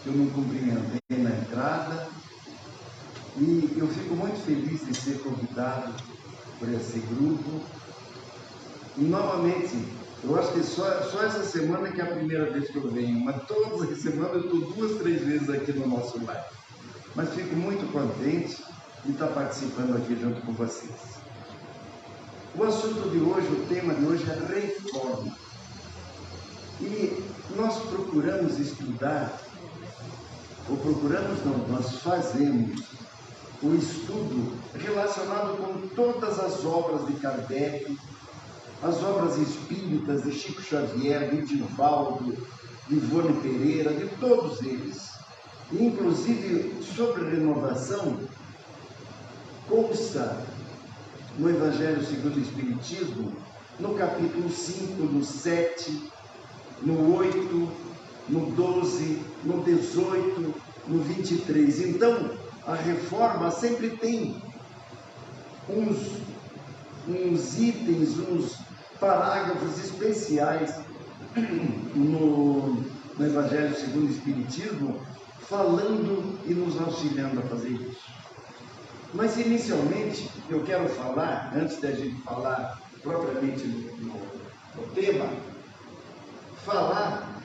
eu me cumprimentei na entrada, e eu fico muito feliz de ser convidado por esse grupo. E novamente, eu acho que só essa semana que é a primeira vez que eu venho, mas todas as semanas eu estou 2, 3 vezes aqui no nosso lar. Mas fico muito contente de estar participando aqui junto com vocês. O assunto de hoje, o tema de hoje é reforma. E nós procuramos estudar, ou procuramos não, nós fazemos o estudo relacionado com todas as obras de Kardec, as obras espíritas de Chico Xavier, de Divaldo, de Ivone Pereira, de todos eles. Inclusive, sobre renovação, consta no Evangelho segundo o Espiritismo, no capítulo 5, no 7, no 8, no 12, no 18, no 23. Então, a reforma sempre tem uns itens, uns parágrafos especiais no Evangelho segundo o Espiritismo, falando e nos auxiliando a fazer isso. Mas, inicialmente, eu quero falar, antes da gente falar propriamente no tema, falar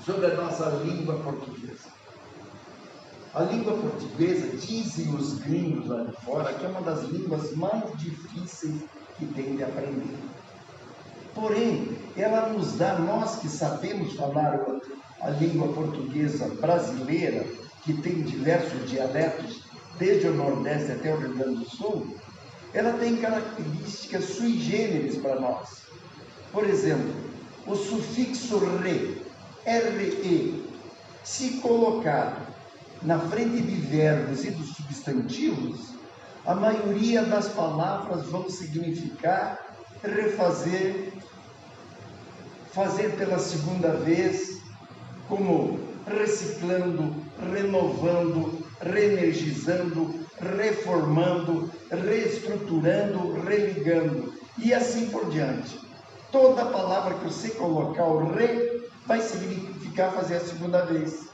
sobre a nossa língua portuguesa. A língua portuguesa, dizem os gringos lá de fora, que é uma das línguas mais difíceis que tem de aprender. Porém, ela nos dá, nós que sabemos falar a língua portuguesa brasileira, que tem diversos dialetos, desde o Nordeste até o Rio Grande do Sul, ela tem características sui generis para nós. Por exemplo, o sufixo re, re, se colocado na frente de verbos e dos substantivos, a maioria das palavras vão significar refazer, fazer pela segunda vez, como reciclando, renovando, reenergizando, reformando, reestruturando, religando, e assim por diante. Toda palavra que você colocar o re, vai significar fazer a segunda vez.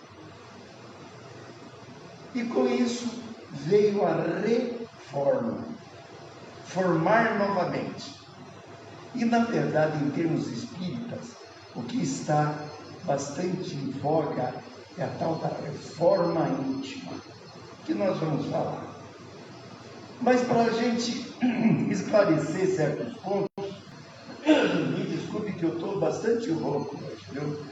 E com isso veio a reforma, formar novamente. E na verdade, em termos espíritas, o que está bastante em voga é a tal da reforma íntima, que nós vamos falar. Mas para a gente esclarecer certos pontos, me desculpe que eu estou bastante rouco hoje, viu?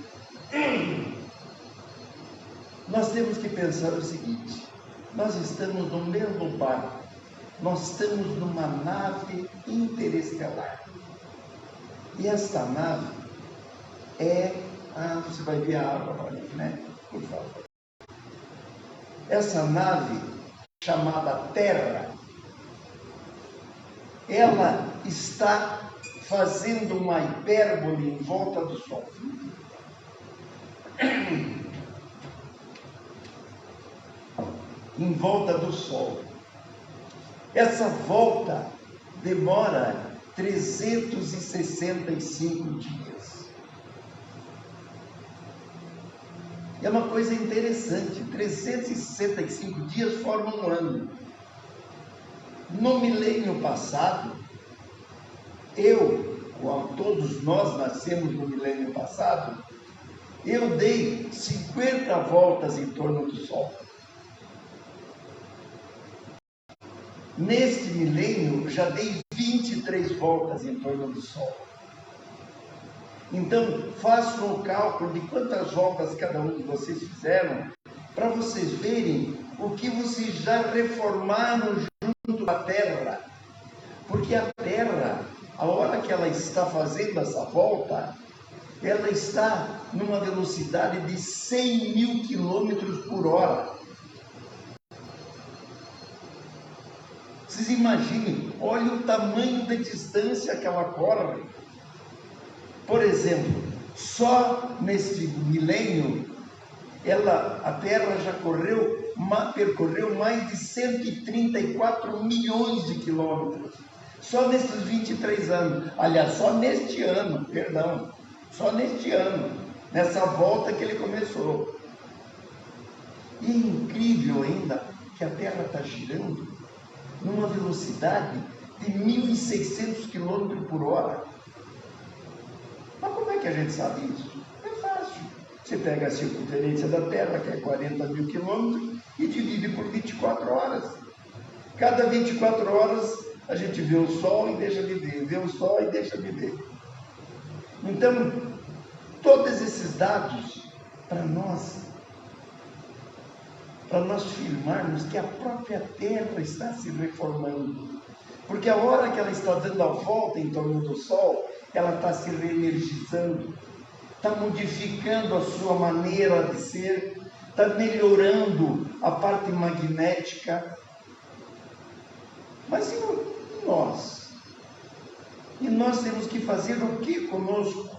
Nós temos que pensar o seguinte: nós estamos no mesmo barco, nós estamos numa nave interestelar. E esta nave você vai ver a água para mim, né? Por favor. Essa nave, chamada Terra, ela está fazendo uma hipérbole em volta do Sol. Em volta do Sol. Essa volta demora 365 dias. É uma coisa interessante, 365 dias formam um ano. No milênio passado, todos nós nascemos no milênio passado, eu dei 50 voltas em torno do Sol. Neste milênio, já dei 23 voltas em torno do Sol. Então, façam o cálculo de quantas voltas cada um de vocês fizeram, para vocês verem o que vocês já reformaram junto à Terra. Porque a Terra, a hora que ela está fazendo essa volta, ela está numa velocidade de 100 mil quilômetros por hora. Vocês imaginem, olha o tamanho da distância que ela corre. Por exemplo, só neste milênio, a Terra já percorreu mais de 134 milhões de quilômetros. Só nesses 23 anos. Aliás, só neste ano, nessa volta que ele começou. E é incrível ainda que a Terra está girando numa velocidade de 1.600 km por hora. Mas como é que a gente sabe isso? É fácil. Você pega a circunferência da Terra, que é 40.000 quilômetros, e divide por 24 horas. Cada 24 horas a gente vê o Sol e deixa de ver, vê o Sol e deixa de ver. Então, todos esses dados, para nós firmarmos que a própria Terra está se reformando. Porque a hora que ela está dando a volta em torno do Sol, ela está se reenergizando, está modificando a sua maneira de ser, está melhorando a parte magnética. Mas e nós? E nós temos que fazer o que conosco?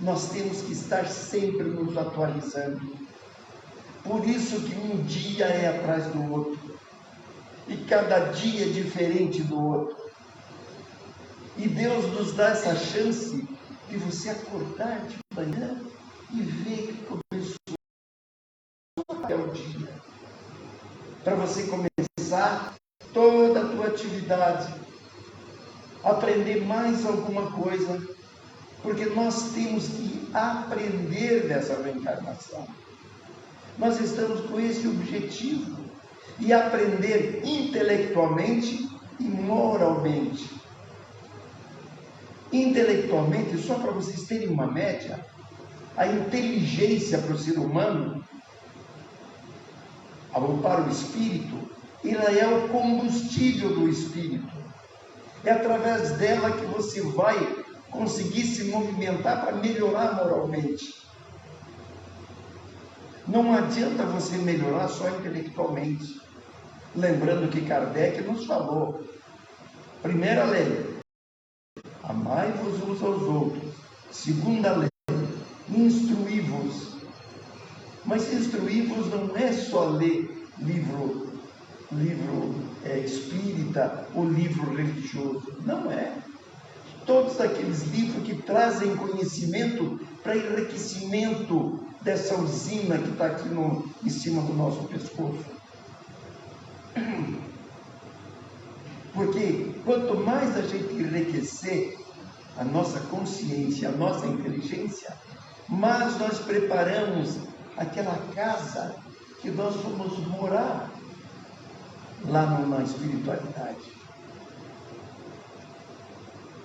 Nós temos que estar sempre nos atualizando. Por isso que um dia é atrás do outro. E cada dia é diferente do outro. E Deus nos dá essa chance de você acordar de manhã e ver que começou até o dia. Para você começar toda a tua atividade, aprender mais alguma coisa, porque nós temos que aprender dessa reencarnação. Nós estamos com esse objetivo, e aprender intelectualmente e moralmente. Intelectualmente, só para vocês terem uma média, a inteligência para o ser humano, para o espírito, ela é o combustível do espírito. É através dela que você vai conseguir se movimentar para melhorar moralmente. Não adianta você melhorar só intelectualmente. Lembrando que Kardec nos falou, primeira lei, amai-vos uns aos outros. Segunda lei, instruí-vos. Mas instruí-vos não é só ler livro espírita ou livro religioso. Não é. Todos aqueles livros que trazem conhecimento para enriquecimento dessa usina que está aqui em cima do nosso pescoço. Porque quanto mais a gente enriquecer a nossa consciência, a nossa inteligência, mais nós preparamos aquela casa que nós vamos morar lá na espiritualidade.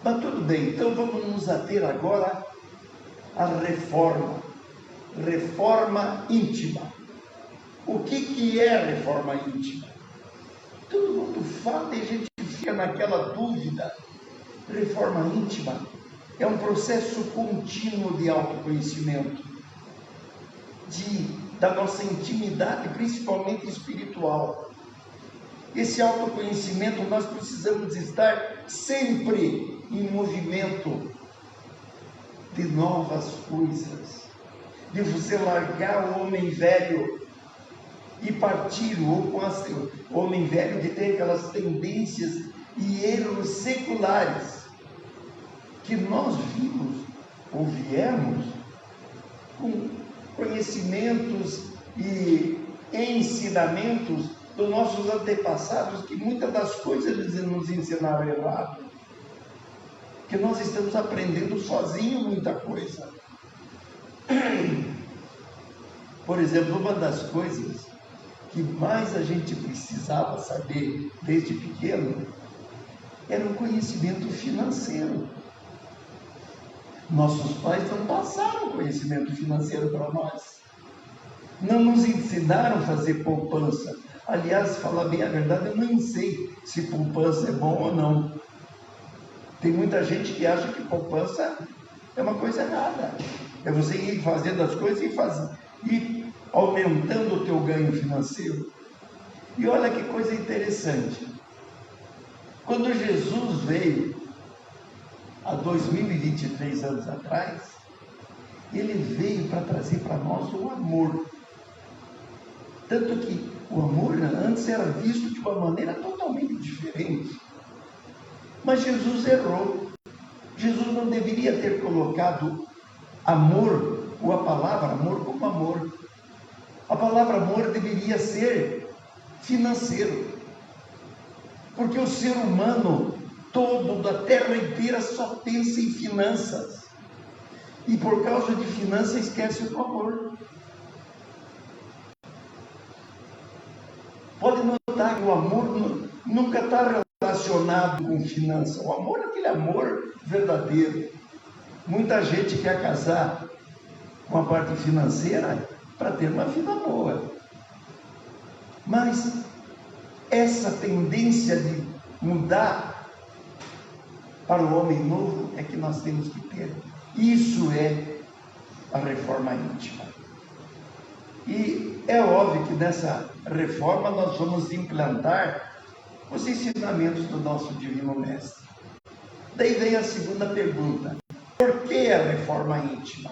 Mas tudo bem, então vamos nos ater agora à reforma íntima. O que é reforma íntima? Todo mundo fala e a gente fica naquela dúvida. Reforma íntima é um processo contínuo de autoconhecimento, da nossa intimidade, principalmente espiritual. Esse autoconhecimento nós precisamos estar sempre em movimento de novas coisas, de você largar o homem velho e partir o homem velho que tem aquelas tendências e erros seculares que nós vimos ou viemos com conhecimentos e ensinamentos dos nossos antepassados, que muitas das coisas eles nos ensinaram errado, que nós estamos aprendendo sozinhos muita coisa. Por exemplo, uma das coisas que mais a gente precisava saber desde pequeno era o conhecimento financeiro. Nossos pais não passaram conhecimento financeiro para nós. Não nos ensinaram a fazer poupança. Aliás, falar bem a verdade, eu nem sei se poupança é bom ou não. Tem muita gente que acha que poupança é uma coisa errada. É você ir fazendo as coisas e aumentando o teu ganho financeiro. E olha que coisa interessante. Quando Jesus veio, há 2023 anos atrás, ele veio para trazer para nós o amor. Tanto que o amor antes era visto de uma maneira totalmente diferente. Mas Jesus errou. Jesus não deveria ter colocado amor, ou a palavra amor, como amor. A palavra amor deveria ser financeiro. Porque o ser humano todo da terra inteira só pensa em finanças. E por causa de finanças esquece o amor. Pode notar que o amor nunca está relacionado com finança. O amor é aquele amor verdadeiro. Muita gente quer casar com a parte financeira para ter uma vida boa. Mas essa tendência de mudar para o homem novo é que nós temos que ter. Isso é a reforma íntima. E é óbvio que nessa reforma nós vamos implantar os ensinamentos do nosso Divino Mestre. Daí vem a segunda pergunta: por que a reforma íntima?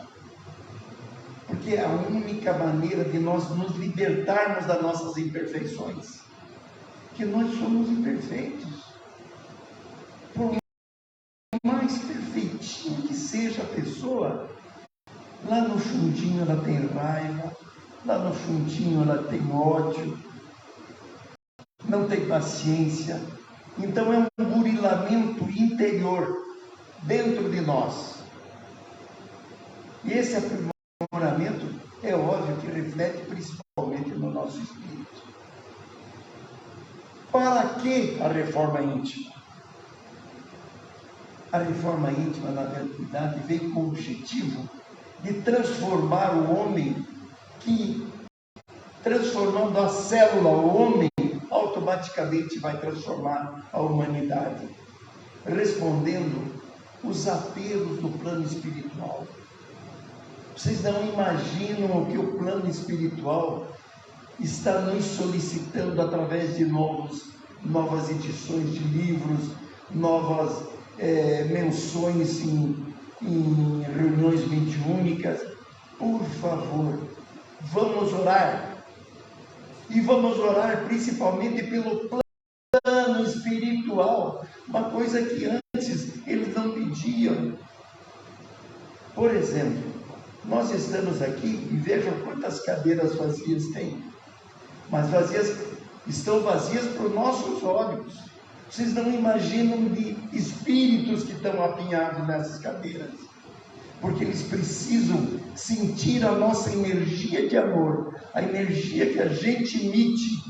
Porque é a única maneira de nós nos libertarmos das nossas imperfeições. Que nós somos imperfeitos. Por mais perfeitinho que seja a pessoa, lá no fundinho ela tem raiva, lá no fundinho ela tem ódio, não tem paciência. Então é um burilamento interior dentro de nós. E esse aprimoramento é óbvio que reflete principalmente no nosso espírito. Para que a reforma íntima? A reforma íntima, na verdade, veio com o objetivo de transformar o homem, que transformando a célula, o homem, automaticamente vai transformar a humanidade, respondendo os apelos do plano espiritual. Vocês não imaginam o que o plano espiritual está nos solicitando através de novas edições de livros, novas menções em reuniões mediúnicas. Por favor, vamos orar. E vamos orar principalmente pelo plano espiritual, uma coisa que antes eles não pediam. Por exemplo, nós estamos aqui e vejam quantas cadeiras vazias tem. Mas estão vazias para os nossos olhos. Vocês não imaginam de espíritos que estão apinhados nessas cadeiras. Porque eles precisam sentir a nossa energia de amor, a energia que a gente emite,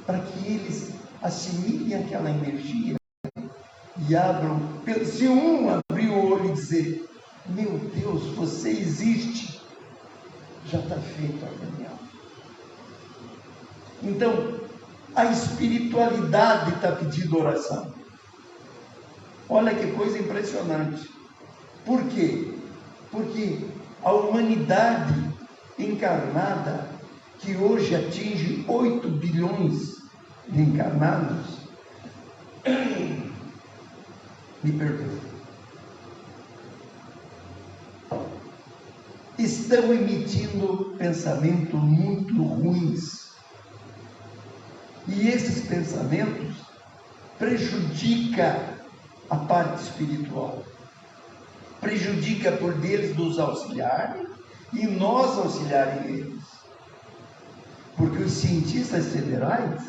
para que eles assimilem aquela energia e abram. Se um abrir o olho e dizer: meu Deus, você existe, já está feita a reunião. Então, a espiritualidade está pedindo oração. Olha que coisa impressionante. Por quê? Porque a humanidade encarnada, que hoje atinge 8 bilhões de encarnados, me perdoe, estão emitindo pensamentos muito ruins. E esses pensamentos prejudicam a parte espiritual. Prejudica por eles nos auxiliarem e nós auxiliarem eles. Porque os cientistas federais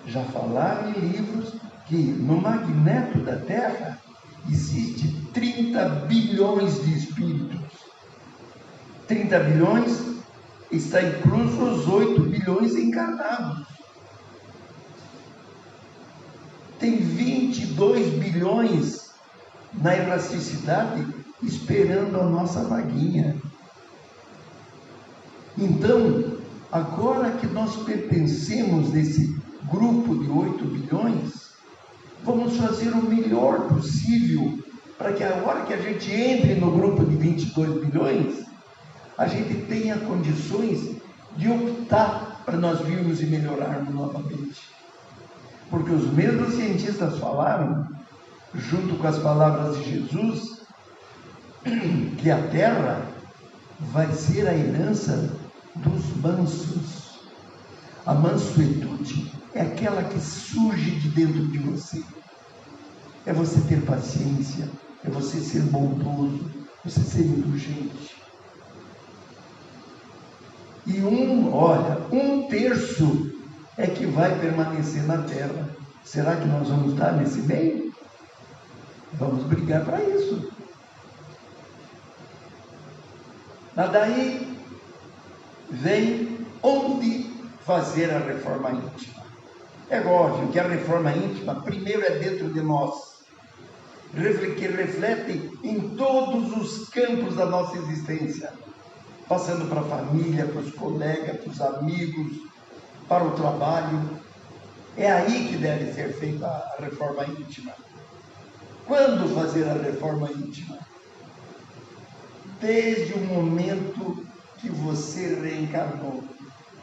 já falaram em livros que no magneto da Terra existe 30 bilhões de espíritos. 30 bilhões está incluso os 8 bilhões encarnados. Tem 22 bilhões na elasticidade esperando a nossa vaguinha. Então, agora que nós pertencemos nesse grupo de 8 bilhões, vamos fazer o melhor possível para que a hora que a gente entre no grupo de 22 bilhões, a gente tenha condições de optar para nós virmos e melhorarmos novamente. Porque os mesmos cientistas falaram, junto com as palavras de Jesus, que a terra vai ser a herança dos mansos. A mansuetude é aquela que surge de dentro de você. É você ter paciência, é você ser bondoso, você ser indulgente. E um terço é que vai permanecer na terra. Será que nós vamos estar nesse meio? Vamos brigar para isso. Mas daí vem onde fazer a reforma íntima. É óbvio que a reforma íntima primeiro é dentro de nós, que reflete em todos os campos da nossa existência, passando para a família, para os colegas, para os amigos, para o trabalho. É aí que deve ser feita a reforma íntima. Quando fazer a reforma íntima? Desde o momento que você reencarnou.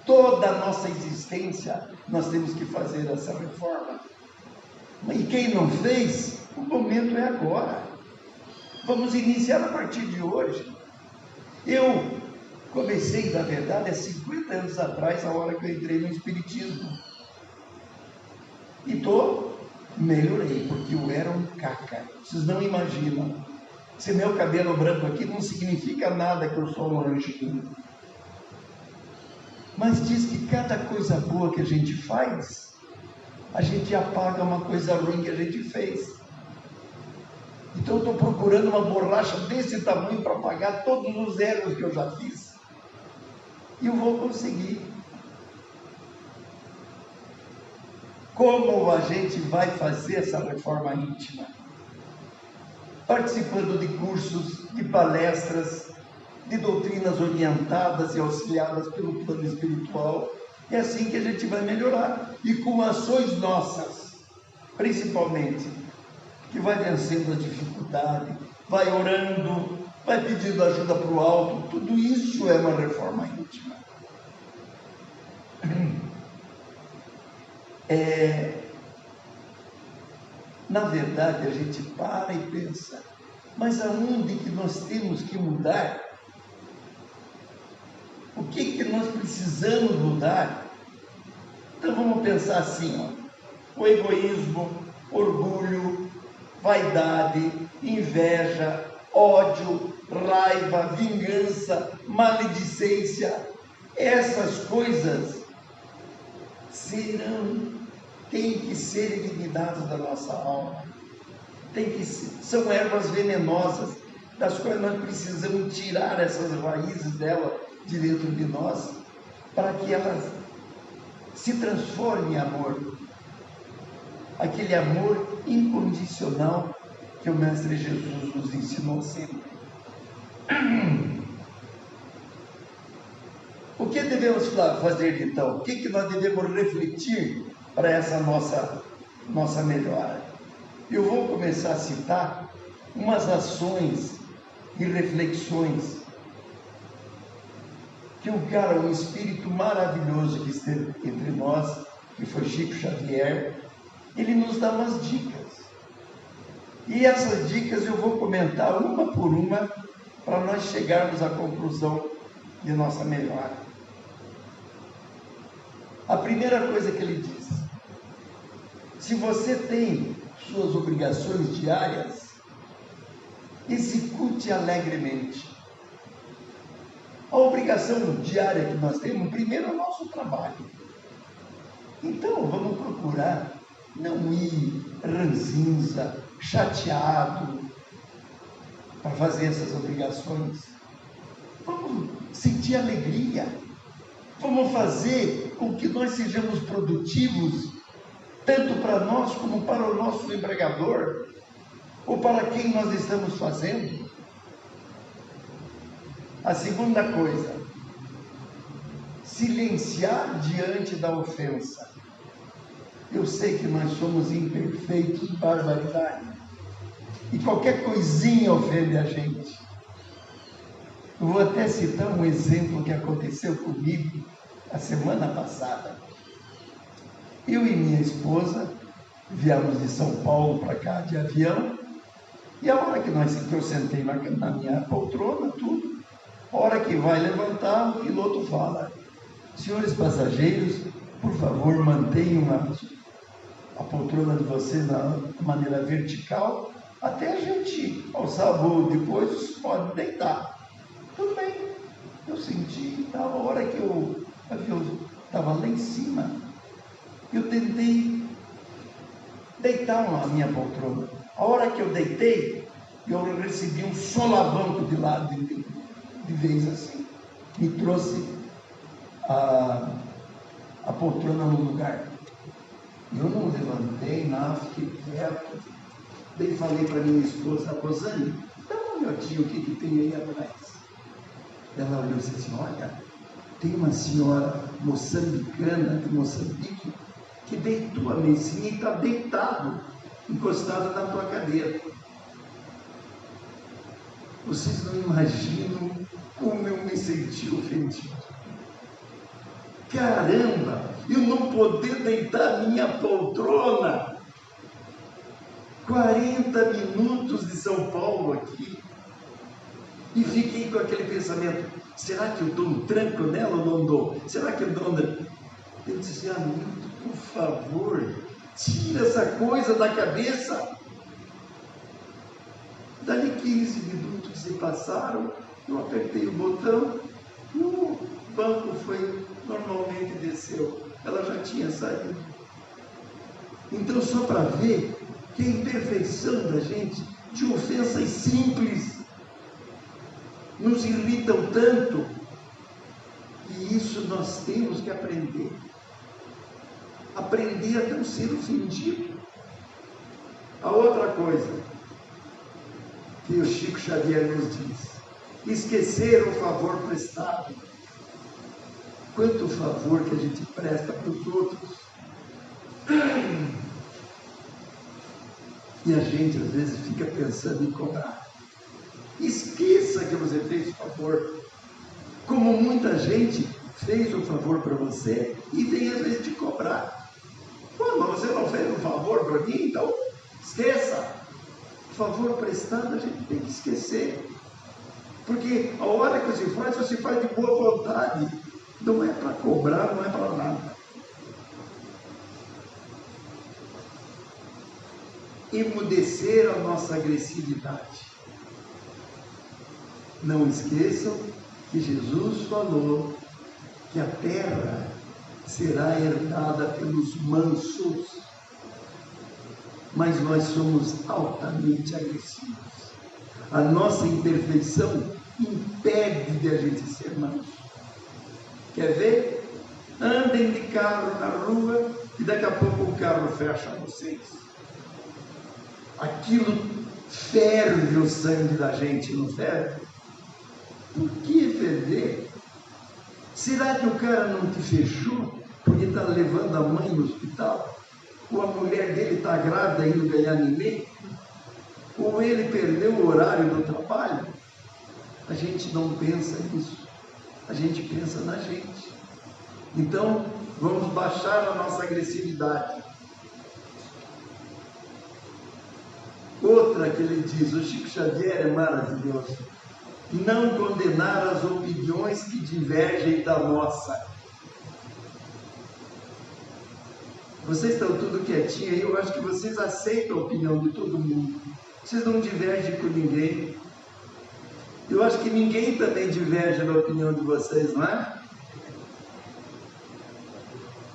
Toda a nossa existência nós temos que fazer essa reforma. E quem não fez, o momento é agora. Vamos iniciar a partir de hoje. Eu comecei, na verdade, há 50 anos atrás, a hora que eu entrei no Espiritismo. E melhorei, porque eu era um caca. Vocês não imaginam. Se meu cabelo branco aqui não significa nada que eu sou um anjinho. Mas diz que cada coisa boa que a gente faz, a gente apaga uma coisa ruim que a gente fez. Então eu estou procurando uma borracha desse tamanho para apagar todos os erros que eu já fiz. E eu vou conseguir. Como a gente vai fazer essa reforma íntima? Participando de cursos, de palestras, de doutrinas orientadas e auxiliadas pelo plano espiritual. É assim que a gente vai melhorar. E com ações nossas, principalmente, que vai vencendo a dificuldade, vai orando, vai pedindo ajuda para o alto. Tudo isso é uma reforma íntima. Na verdade, a gente para e pensa, mas aonde que nós temos que mudar? O que nós precisamos mudar? Então vamos pensar assim, o egoísmo, orgulho, vaidade, inveja, ódio, raiva, vingança, maledicência, essas coisas têm que ser eliminadas da nossa alma. São ervas venenosas, das quais nós precisamos tirar essas raízes dela de dentro de nós, para que elas se transformem em amor. Aquele amor incondicional que o Mestre Jesus nos ensinou sempre. O que devemos fazer então? O que nós devemos refletir para essa nossa melhora? Eu vou começar a citar umas ações e reflexões que um espírito maravilhoso que esteve entre nós, que foi Chico Xavier, ele nos dá umas dicas. E essas dicas eu vou comentar uma por uma para nós chegarmos à conclusão de nossa melhora. A primeira coisa que ele diz: se você tem suas obrigações diárias, execute alegremente. A obrigação diária que nós temos, primeiro, é o nosso trabalho. Então, vamos procurar não ir ranzinza, chateado, para fazer essas obrigações. Vamos sentir alegria. Vamos fazer com que nós sejamos produtivos, tanto para nós como para o nosso empregador, ou para quem nós estamos fazendo. A segunda coisa, silenciar diante da ofensa. Eu sei que nós somos imperfeitos, barbaridade, e qualquer coisinha ofende a gente. Eu vou até citar um exemplo que aconteceu comigo a semana passada. Eu e minha esposa viemos de São Paulo para cá de avião, e a hora que eu sentei na minha poltrona, tudo, a hora que vai levantar, o piloto fala: senhores passageiros, por favor, mantenham a poltrona de vocês na maneira vertical, até a gente alçar voo, depois pode deitar. Tudo bem, eu eu senti, a hora que o avião estava lá em cima, eu tentei deitar na minha poltrona. A hora que eu deitei, eu recebi um solavanco de lado de vez assim. Me trouxe a poltrona no lugar. Eu não levantei, nada, fiquei quieto. Daí falei para minha esposa, Rosane, dá uma olhadinha o que tem aí atrás. Ela olhou e disse assim, olha, tem uma senhora moçambicana de Moçambique que deitou a mesinha e está deitado, encostado na tua cadeira. Vocês não imaginam como eu me senti ofendido. Caramba, eu não poder deitar minha poltrona. 40 minutos de São Paulo aqui. E fiquei com aquele pensamento, será que eu dou um tranco nela ou não dou? Será que eu dou um... Eu disse, Hamilton, por favor, tira essa coisa da cabeça. Dali 15 minutos se passaram, eu apertei o botão, e o banco foi, normalmente desceu. Ela já tinha saído. Então, só para ver que a imperfeição da gente, de ofensas simples, nos irritam tanto, e isso nós temos que aprender. Aprender a não ser ofendido. A outra coisa que o Chico Xavier nos diz, esquecer o favor prestado. Quanto favor que a gente presta para os outros. E a gente às vezes fica pensando em cobrar. Esqueça que você fez o favor. Como muita gente fez o favor para você e vem às vezes te cobrar. Pô, mas você não fez um favor para mim, então esqueça. O favor prestado a gente tem que esquecer. Porque a hora que você faz de boa vontade. Não é para cobrar, não é para nada. Emudecer a nossa agressividade. Não esqueçam que Jesus falou que a terra será herdada pelos mansos, mas nós somos altamente agressivos. A nossa imperfeição impede de a gente ser manso. Quer ver? Andem de carro na rua e daqui a pouco o carro fecha vocês. Aquilo ferve o sangue da gente, não ferve? Por que ferver? Será que o cara não te fechou porque está levando a mãe no hospital? Ou a mulher dele está grávida indo ganhar neném? Ou ele perdeu o horário do trabalho? A gente não pensa nisso. A gente pensa na gente. Então, vamos baixar a nossa agressividade. Outra que ele diz, o Chico Xavier é maravilhoso. Não condenar as opiniões que divergem da nossa. Vocês estão tudo quietinho aí, eu acho que vocês aceitam a opinião de todo mundo. Vocês não divergem com ninguém. Eu acho que ninguém também diverge da opinião de vocês, não é?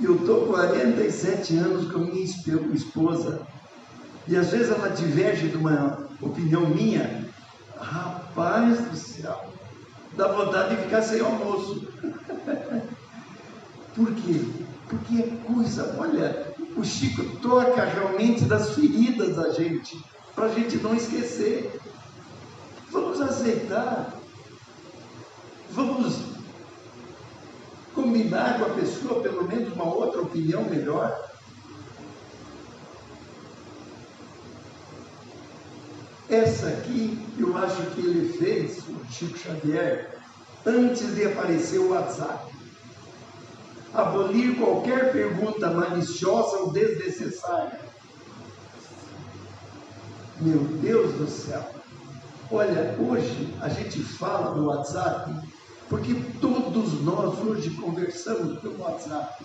Eu estou 47 anos com minha esposa, e às vezes ela diverge de uma opinião minha. Rapaz do céu, dá vontade de ficar sem almoço. Por quê? Porque é coisa, olha, o Chico toca realmente das feridas da gente, para a gente não esquecer. Vamos aceitar, vamos combinar com a pessoa pelo menos uma outra opinião melhor. Essa aqui, eu acho que ele fez, o Chico Xavier, antes de aparecer o WhatsApp. Abolir qualquer pergunta maliciosa ou desnecessária. Meu Deus do céu! Olha, hoje a gente fala do WhatsApp, porque todos nós hoje conversamos pelo WhatsApp.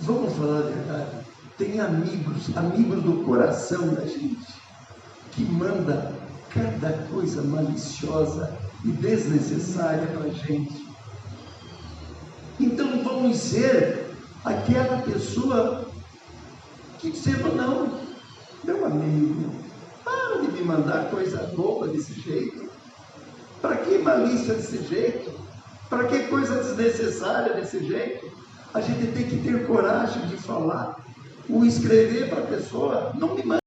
Vamos falar a verdade. Tem amigos do coração da gente, que manda cada coisa maliciosa e desnecessária para a gente. Então vamos ser aquela pessoa que dizemos: não, meu amigo, para de me mandar coisa boba desse jeito. Para que malícia desse jeito? Para que coisa desnecessária desse jeito? A gente tem que ter coragem de falar, ou escrever para a pessoa: não me manda